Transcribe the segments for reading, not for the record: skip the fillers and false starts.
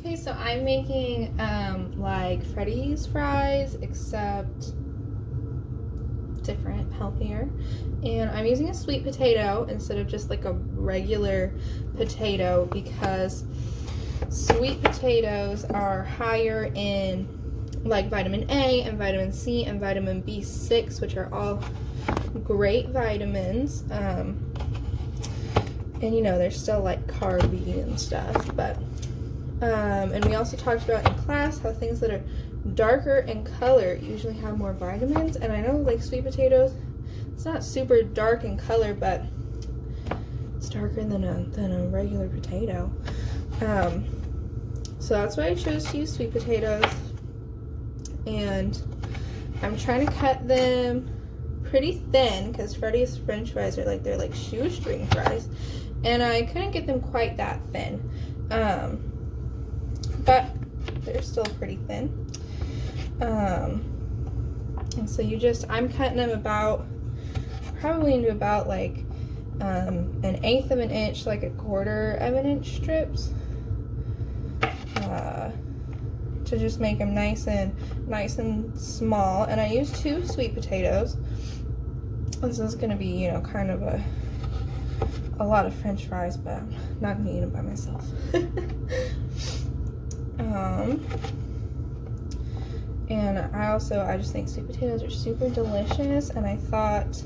Okay, so I'm making like Freddy's fries, except different, healthier. And I'm using a sweet potato instead of just like a regular potato because sweet potatoes are higher in like vitamin A and vitamin C and vitamin B6, which are all great vitamins. And you know, they're still like carby and stuff, but and we also talked about in class how things that are darker in color usually have more vitamins. And I know like sweet potatoes, it's not super dark in color, but it's darker than a regular potato. So that's why I chose to use sweet potatoes. And I'm trying to cut them pretty thin because Freddy's French fries are like, they're like shoestring fries, and I couldn't get them quite that thin. But they're still pretty thin. And so I'm cutting them probably into about like an 1/8 of an inch, like 1/4 of an inch strips, to just make them nice and small. And I use 2 sweet potatoes. This is gonna be, you know, kind of a lot of French fries, but I'm not gonna eat them by myself. And I just think sweet potatoes are super delicious, and I thought,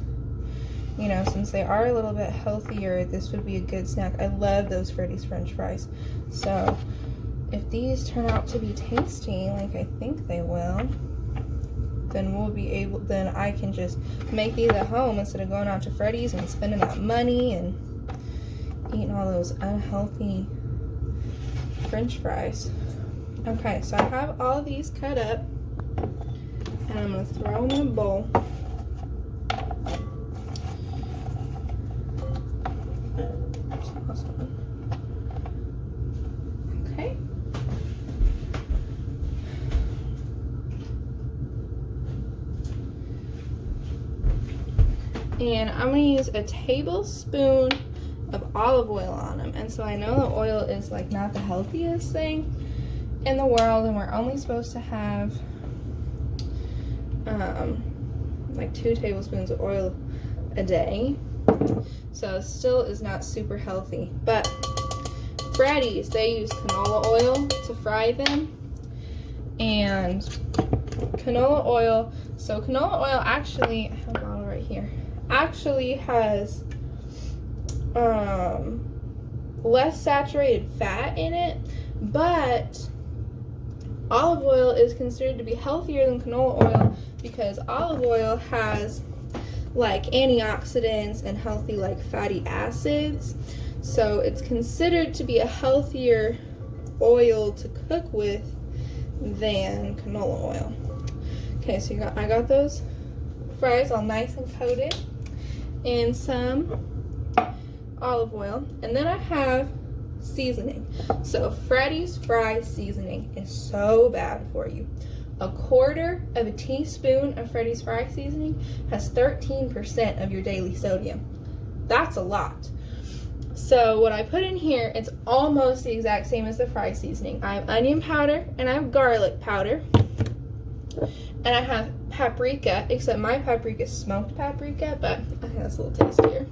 you know, since they are a little bit healthier, this would be a good snack. I love those Freddy's French fries. So if these turn out to be tasty, like I think they will, then I can just make these at home instead of going out to Freddy's and spending that money and eating all those unhealthy French fries. Okay, so I have all of these cut up, and I'm gonna throw them in a bowl. Okay. And I'm gonna use a tablespoon of olive oil on them. And so I know the oil is like not the healthiest thing in the world, and we're only supposed to have like 2 tablespoons of oil a day, so it still is not super healthy. But Freddy's, they use canola oil to fry them, and canola oil, so canola oil actually, I have a bottle right here, actually has less saturated fat in it, but olive oil is considered to be healthier than canola oil because olive oil has like antioxidants and healthy like fatty acids. So it's considered to be a healthier oil to cook with than canola oil. Okay, so I got those fries all nice and coated in some olive oil, and then I have seasoning. So Freddy's fry seasoning is so bad for you. 1/4 of a teaspoon of Freddy's fry seasoning has 13% of your daily sodium. That's a lot. So what I put in here, it's almost the exact same as the fry seasoning. I have onion powder and I have garlic powder, and I have paprika, except my paprika is smoked paprika, but I think that's a little tastier.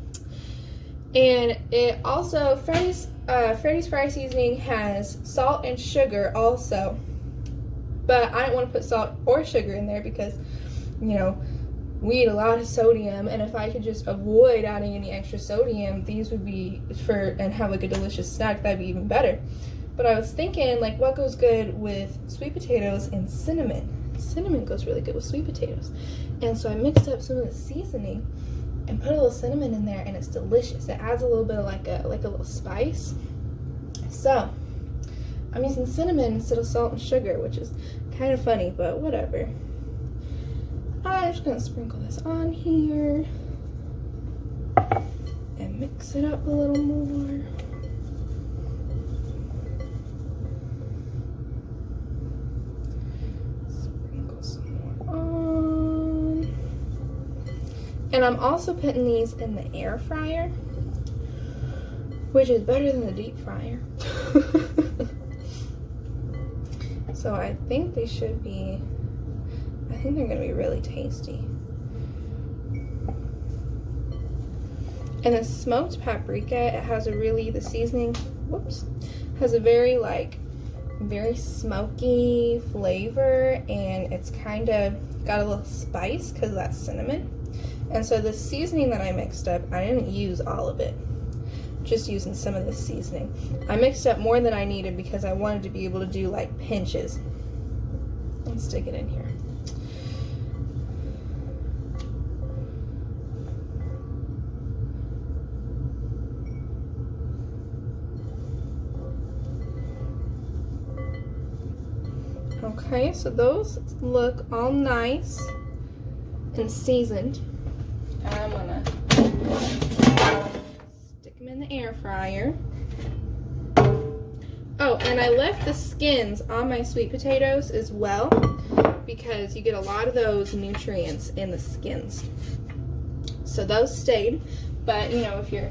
And it also, Freddy's fry seasoning has salt and sugar also, but I don't want to put salt or sugar in there because, you know, we eat a lot of sodium, and if I could just avoid adding any extra sodium, these would be and have like a delicious snack, that'd be even better. But I was thinking, like, what goes good with sweet potatoes and cinnamon? Cinnamon goes really good with sweet potatoes. And so I mixed up some of the seasoning and put a little cinnamon in there, and it's delicious. It adds a little bit of like a little spice. So I'm using cinnamon instead of salt and sugar, which is kind of funny, but whatever. I'm just gonna sprinkle this on here and mix it up a little more. Sprinkle some more on. And I'm also putting these in the air fryer, which is better than the deep fryer. So I think they should be, I think they're gonna be really tasty. And the smoked paprika, it has a really, the seasoning, whoops, has a very very smoky flavor, and it's kind of got a little spice because of that cinnamon. And so the seasoning that I mixed up, I didn't use all of it, just using some of the seasoning. I mixed up more than I needed because I wanted to be able to do like pinches. Let's stick it in here. Okay, so those look all nice and seasoned. I'm gonna stick them in the air fryer. Oh, and I left the skins on my sweet potatoes as well because you get a lot of those nutrients in the skins. So those stayed, but you know, if you're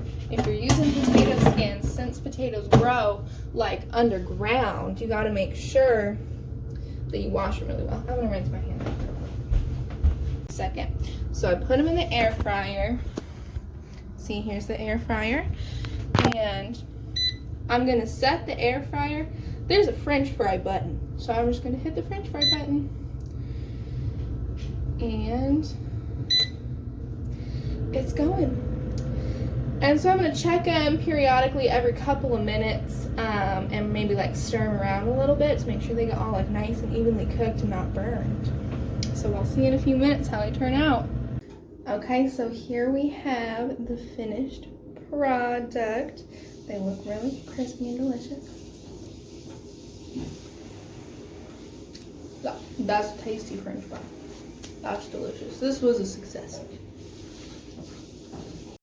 using potato skins, since potatoes grow like underground, you got to make sure that you wash them really well. I'm gonna rinse my hands. Second, so I put them in the air fryer. See, here's the air fryer, and I'm gonna set the air fryer. There's a French fry button, so I'm just gonna hit the French fry button, and it's going. And so I'm gonna check them periodically every couple of minutes, and maybe like stir them around a little bit to make sure they get all like nice and evenly cooked and not burned. So we'll see in a few minutes how they turn out. Okay, so here we have the finished product. They look really crispy and delicious. That's a tasty French fry. That's delicious. This was a success.